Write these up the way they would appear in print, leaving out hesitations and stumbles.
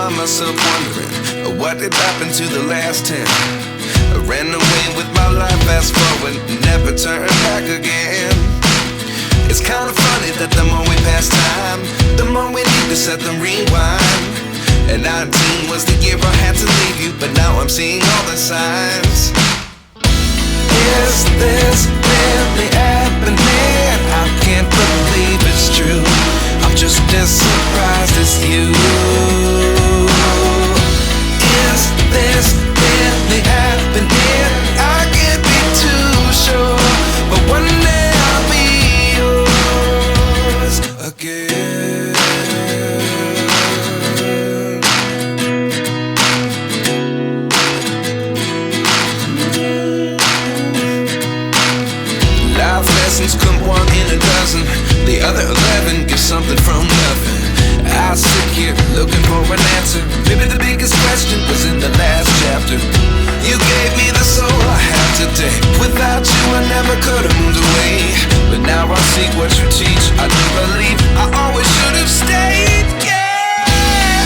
find myself wondering, what did happen to the last 10? I ran away with my life, fast forward, never turn back again. It's kind of funny that the more we pass time, the more we need to set them rewind. And 19 was the year I had to leave you, but now I'm seeing all the signs. Is this really happening? I can't believe it's true. I'm just as surprised as you. Is this really happening? I can't be too sure, but one day I'll be yours again. Life lessons come one in a dozen, the other 11 get something from nothing. I sit here looking for an answer. Maybe the biggest question was in the last chapter. You gave me the soul I have today. Without you I never could have moved away, but now I see what you teach. I do believe I always should have stayed. Yeah.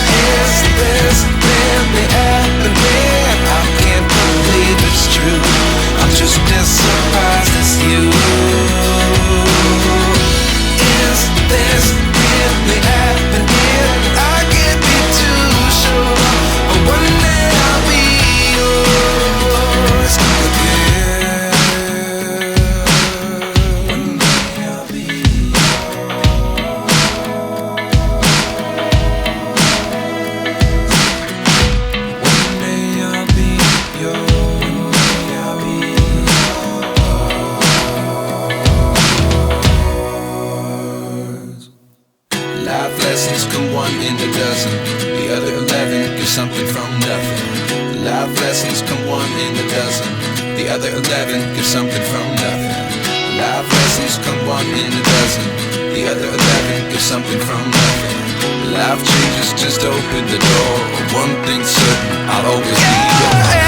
Is this really happening? I can't believe it's true. I'm just as surprised as you. Is this really happening? I can't be too sure, but one day I'll be yours again. One day I'll be yours. One day I'll be yours. I'll be yours. Life lessons come one in a dozen, the other 11 give something from nothing. Life lessons come one in a dozen, the other 11 give something from nothing. Life lessons come one in a dozen, the other 11 give something from nothing. Life changes just open the door. One thing's certain, I'll always be yours.